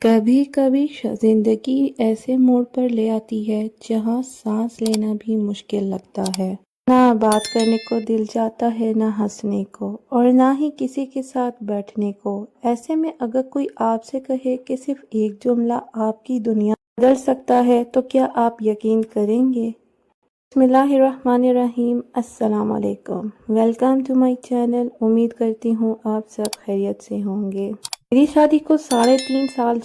کبھی کبھی زندگی ایسے موڑ پر لے آتی ہے جہاں سانس لینا بھی مشکل لگتا ہے، نہ بات کرنے کو دل چاہتا ہے، نہ ہنسنے کو، اور نہ ہی کسی کے ساتھ بیٹھنے کو۔ ایسے میں اگر کوئی آپ سے کہے کہ صرف ایک جملہ آپ کی دنیا بدل سکتا ہے تو کیا آپ یقین کریں گے؟ بسم اللہ الرحمن الرحیم۔ السلام علیکم، ویلکم ٹو مائی چینل۔ امید کرتی ہوں آپ سب خیریت سے ہوں گے۔ میری شادی کو 3.5 سال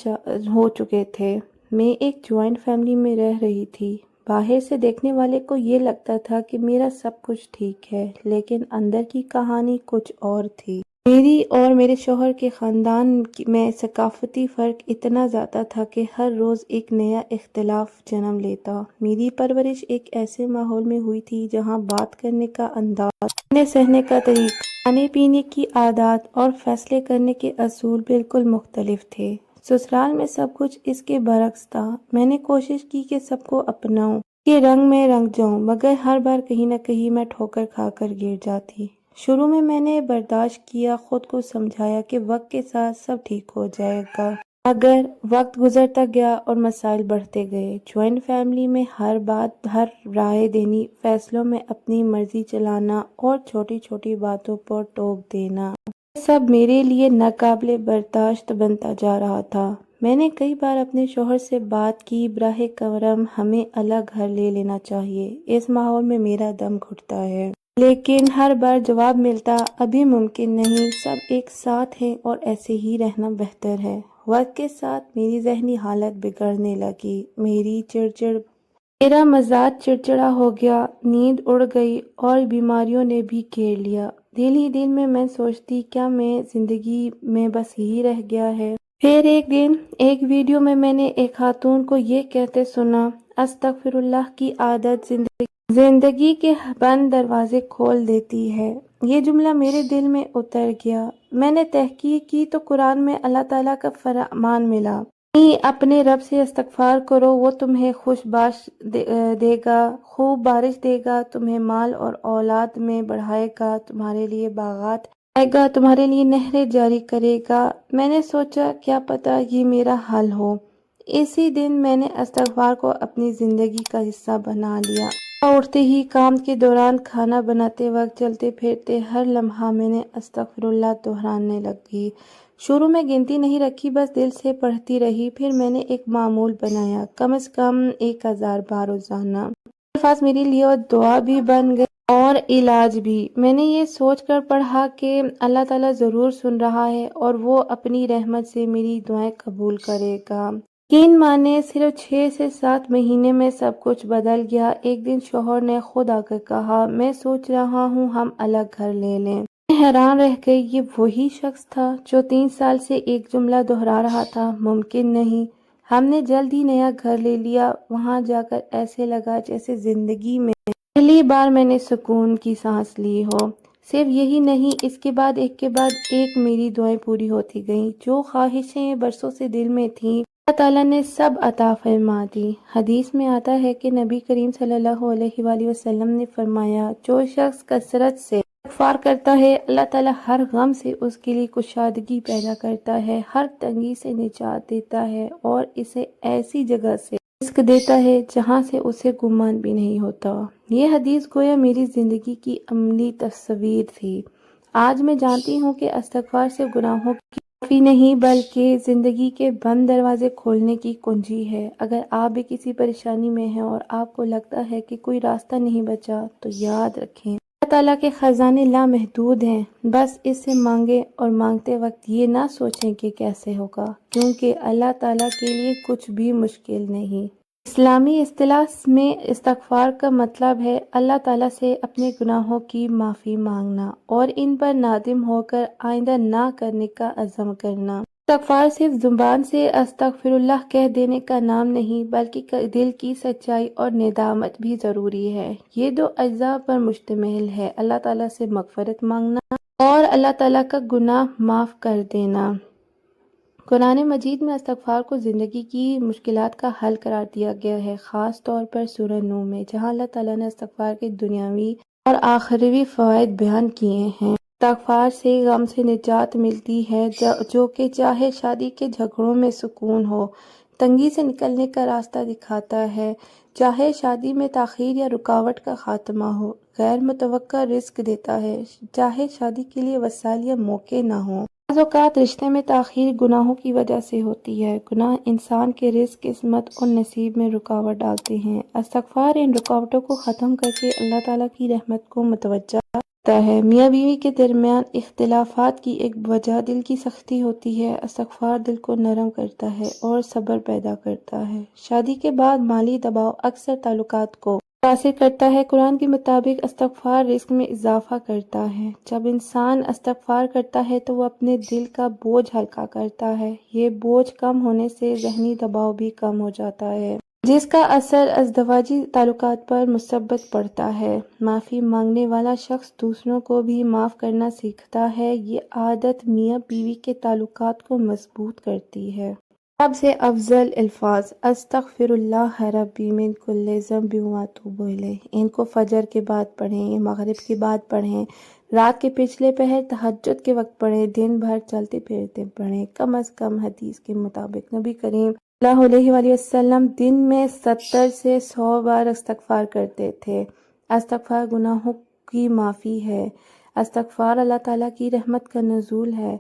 ہو چکے تھے۔ میں ایک جوائنٹ فیملی میں رہ رہی تھی۔ باہر سے دیکھنے والے کو یہ لگتا تھا کہ میرا سب کچھ ٹھیک ہے، لیکن اندر کی کہانی کچھ اور تھی۔ میری اور میرے شوہر کے خاندان میں ثقافتی فرق اتنا زیادہ تھا کہ ہر روز ایک نیا اختلاف جنم لیتا۔ میری پرورش ایک ایسے ماحول میں ہوئی تھی جہاں بات کرنے کا انداز، رہنے سہنے کا طریقہ، کھانے پینے کی عادات اور فیصلے کرنے کے اصول بالکل مختلف تھے۔ سسرال میں سب کچھ اس کے برعکس تھا۔ میں نے کوشش کی کہ سب کو اپناؤں، کہ رنگ میں رنگ جاؤں، مگر ہر بار کہیں نہ کہیں میں ٹھوکر کھا کر گر جاتی۔ شروع میں نے برداشت کیا، خود کو سمجھایا کہ وقت کے ساتھ سب ٹھیک ہو جائے گا، مگر وقت گزرتا گیا اور مسائل بڑھتے گئے۔ جوائنٹ فیملی میں ہر بات ہر رائے دینی، فیصلوں میں اپنی مرضی چلانا اور چھوٹی چھوٹی باتوں پر ٹوک دینا، یہ سب میرے لیے ناقابل برداشت بنتا جا رہا تھا۔ میں نے کئی بار اپنے شوہر سے بات کی، براہ کرم ہمیں الگ گھر لے لینا چاہیے، اس ماحول میں میرا دم گھٹتا ہے۔ لیکن ہر بار جواب ملتا، ابھی ممکن نہیں، سب ایک ساتھ ہیں اور ایسے ہی رہنا بہتر ہے۔ وقت کے ساتھ میری ذہنی حالت بگڑنے لگی، میرا مزاج چڑچڑا ہو گیا، نیند اڑ گئی اور بیماریوں نے بھی گھیر لیا۔ دل ہی دل میں سوچتی، کیا میں زندگی میں بس یہی رہ گیا ہے؟ پھر ایک دن ایک ویڈیو میں نے ایک خاتون کو یہ کہتے سنا، استغفر اللہ کی عادت زندگی کے بند دروازے کھول دیتی ہے۔ یہ جملہ میرے دل میں اتر گیا۔ میں نے تحقیق کی تو قرآن میں اللہ تعالیٰ کا فرمان ملا، اپنے رب سے استغفار کرو، وہ تمہیں خوش باش دے گا، خوب بارش دے گا، تمہیں مال اور اولاد میں بڑھائے گا، تمہارے لیے باغات لگائے گا، تمہارے لیے نہریں جاری کرے گا۔ میں نے سوچا کیا پتہ یہ میرا حل ہو۔ اسی دن میں نے استغفار کو اپنی زندگی کا حصہ بنا لیا۔ اٹھتے ہی، کام کے دوران، کھانا بناتے وقت، چلتے پھرتے، ہر لمحہ میں نے استغفر اللہ دہرانے لگی۔ شروع میں گنتی نہیں رکھی، بس دل سے پڑھتی رہی۔ پھر میں نے ایک معمول بنایا، کم از کم 1000 بار روزانہ۔ الفاظ میرے لیے دعا بھی بن گئے اور علاج بھی۔ میں نے یہ سوچ کر پڑھا کہ اللہ تعالیٰ ضرور سن رہا ہے اور وہ اپنی رحمت سے میری دعائیں قبول کرے گا۔ یقین مانے، صرف 6 سے 7 مہینے میں سب کچھ بدل گیا۔ ایک دن شوہر نے خود آ کر کہا، میں سوچ رہا ہوں ہم الگ گھر لے لیں۔ میں حیران رہ گئی، یہ وہی شخص تھا جو 3 سال سے ایک جملہ دہرا رہا تھا، ممکن نہیں۔ ہم نے جلد ہی نیا گھر لے لیا۔ وہاں جا کر ایسے لگا جیسے زندگی میں پہلی بار میں نے سکون کی سانس لی ہو۔ صرف یہی نہیں، اس کے بعد ایک میری دعائیں پوری ہوتی گئیں۔ جو خواہشیں برسوں سے دل میں تھیں، اللہ تعالیٰ نے سب عطا فرما دی۔ حدیث میں آتا ہے کہ نبی کریم صلی اللہ علیہ وآلہ وسلم نے فرمایا، جو شخص کثرت سے استغفار کرتا ہے، اللہ تعالیٰ ہر غم سے اس کے لیے کشادگی پیدا کرتا ہے، ہر تنگی سے نجات دیتا ہے اور اسے ایسی جگہ سے رزق دیتا ہے جہاں سے اسے گمان بھی نہیں ہوتا۔ یہ حدیث گویا میری زندگی کی عملی تصویر تھی۔ آج میں جانتی ہوں کہ استغفار سے گناہوں کی معافی نہیں بلکہ زندگی کے بند دروازے کھولنے کی کنجی ہے۔ اگر آپ بھی کسی پریشانی میں ہیں اور آپ کو لگتا ہے کہ کوئی راستہ نہیں بچا، تو یاد رکھیں، اللہ تعالیٰ کے خزانے لامحدود ہیں، بس اس سے مانگیں، اور مانگتے وقت یہ نہ سوچیں کہ کیسے ہوگا، کیونکہ اللہ تعالیٰ کے لیے کچھ بھی مشکل نہیں۔ اسلامی اصطلاح میں استغفار کا مطلب ہے اللہ تعالیٰ سے اپنے گناہوں کی معافی مانگنا اور ان پر نادم ہو کر آئندہ نہ کرنے کا عزم کرنا۔ استغفار صرف زبان سے استغفر اللہ کہہ دینے کا نام نہیں، بلکہ دل کی سچائی اور ندامت بھی ضروری ہے۔ یہ 2 اجزاء پر مشتمل ہے، اللہ تعالیٰ سے مغفرت مانگنا اور اللہ تعالیٰ کا گناہ معاف کر دینا۔ قرآن مجید میں استغفار کو زندگی کی مشکلات کا حل قرار دیا گیا ہے، خاص طور پر سورہ نوح میں، جہاں اللہ تعالیٰ نے استغفار کے دنیاوی اور آخروی فوائد بیان کیے ہیں۔ استغفار سے غم سے نجات ملتی ہے، جو کہ چاہے شادی کے جھگڑوں میں سکون ہو، تنگی سے نکلنے کا راستہ دکھاتا ہے، چاہے شادی میں تاخیر یا رکاوٹ کا خاتمہ ہو، غیر متوقع رزق دیتا ہے، چاہے شادی کے لیے وسائل یا موقع نہ ہوں۔ بعض اوقات رشتے میں تاخیر گناہوں کی وجہ سے ہوتی ہے۔ گناہ انسان کے رزق، قسمت اور نصیب میں رکاوٹ ڈالتے ہیں۔ استغفار ان رکاوٹوں کو ختم کر کے اللہ تعالیٰ کی رحمت کو متوجہ کرتا ہے۔ میاں بیوی کے درمیان اختلافات کی ایک وجہ دل کی سختی ہوتی ہے۔ استغفار دل کو نرم کرتا ہے اور صبر پیدا کرتا ہے۔ شادی کے بعد مالی دباؤ اکثر تعلقات کو متاثر کرتا ہے۔ قرآن کے مطابق استغفار رزق میں اضافہ کرتا ہے۔ جب انسان استغفار کرتا ہے تو وہ اپنے دل کا بوجھ ہلکا کرتا ہے۔ یہ بوجھ کم ہونے سے ذہنی دباؤ بھی کم ہو جاتا ہے، جس کا اثر ازدواجی تعلقات پر مثبت پڑتا ہے۔ معافی مانگنے والا شخص دوسروں کو بھی معاف کرنا سیکھتا ہے۔ یہ عادت میاں بیوی کے تعلقات کو مضبوط کرتی ہے۔ سب سے افضل الفاظ: استغفر اللہ ربی من کل ذنب واتوب الیہ۔ ان کو فجر کے بعد پڑھیں، مغرب کے بعد پڑھیں، رات کے پچھلے پہر تہجد کے وقت پڑھیں، دن بھر چلتے پھرتے پڑھیں۔ کم از کم حدیث کے مطابق نبی کریم صلی اللہ علیہ وآلہ وسلم دن میں 70 سے 100 بار استغفار کرتے تھے۔ استغفار گناہوں کی معافی ہے۔ استغفار اللہ تعالیٰ کی رحمت کا نزول ہے۔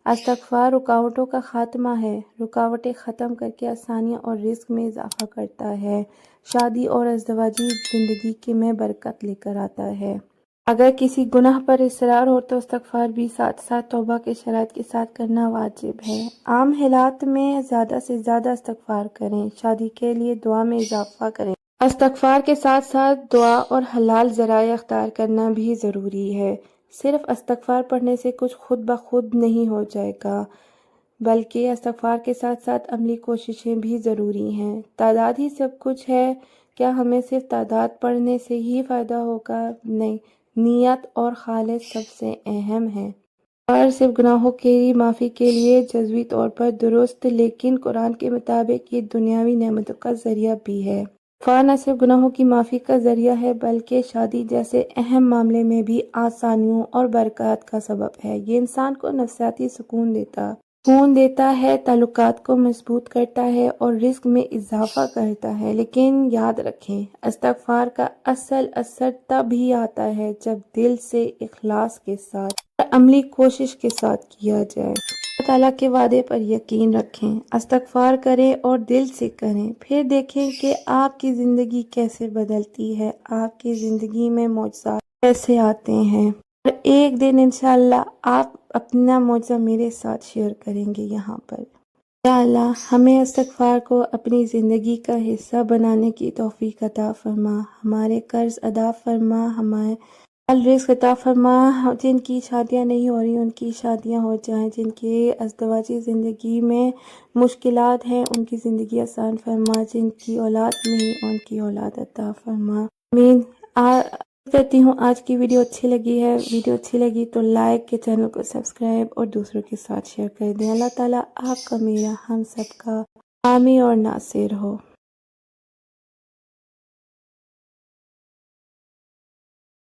استغفار رکاوٹوں کا خاتمہ ہے۔ رکاوٹیں ختم کر کے آسانیاں اور رزق میں اضافہ کرتا ہے۔ شادی اور ازدواجی زندگی میں برکت لے کر آتا ہے۔ اگر کسی گناہ پر اصرار ہو تو استغفار بھی ساتھ ساتھ توبہ کے شرائط کے ساتھ کرنا واجب ہے۔ عام حالات میں زیادہ سے زیادہ استغفار کریں۔ شادی کے لیے دعا میں اضافہ کریں۔ استغفار کے ساتھ ساتھ دعا اور حلال ذرائع اختیار کرنا بھی ضروری ہے۔ صرف استغفار پڑھنے سے کچھ خود بخود نہیں ہو جائے گا، بلکہ استغفار کے ساتھ ساتھ عملی کوششیں بھی ضروری ہیں۔ تعداد ہی سب کچھ ہے، کیا ہمیں صرف تعداد پڑھنے سے ہی فائدہ ہوگا؟ نہیں، نیت اور خالص سب سے اہم ہے۔ اور صرف گناہوں کی معافی کے لیے جزوی طور پر درست، لیکن قرآن کے مطابق یہ دنیاوی نعمتوں کا ذریعہ بھی ہے۔ استغفار نہ صرف گناہوں کی معافی کا ذریعہ ہے بلکہ شادی جیسے اہم معاملے میں بھی آسانیوں اور برکات کا سبب ہے۔ یہ انسان کو نفسیاتی سکون دیتا ہے، تعلقات کو مضبوط کرتا ہے اور رزق میں اضافہ کرتا ہے۔ لیکن یاد رکھیں، استغفار کا اصل اثر تب ہی آتا ہے جب دل سے اخلاص کے ساتھ اور عملی کوشش کے ساتھ کیا جائے۔ اللہ تعالیٰ کے وعدے پر یقین رکھیں، استغفار کریں اور دل سے کریں، پھر دیکھیں کہ آپ کی زندگی کیسے بدلتی ہے، آپ کی زندگی میں معجزات کیسے آتے ہیں، اور ایک دن انشاءاللہ آپ اپنا معجزہ میرے ساتھ شیئر کریں گے یہاں پر۔ یا اللہ، ہمیں استغفار کو اپنی زندگی کا حصہ بنانے کی توفیق عطا فرما، ہمارے قرض ادا فرما، ہمارے رزق عطا فرما، جن کی شادیاں نہیں ہو رہی ان کی شادیاں ہو جائیں، جن کی ازدواجی زندگی میں مشکلات ہیں ان کی زندگی آسان فرما، جن کی اولاد نہیں ان کی اولاد عطا فرما، آمین۔ کرتی ہوں آج کی ویڈیو اچھی لگی ہے، ویڈیو اچھی لگی تو لائک کے، چینل کو سبسکرائب اور دوسروں کے ساتھ شیئر کر دیں۔ اللہ تعالیٰ آپ کا، میرا، ہم سب کا حامی اور ناصر ہو۔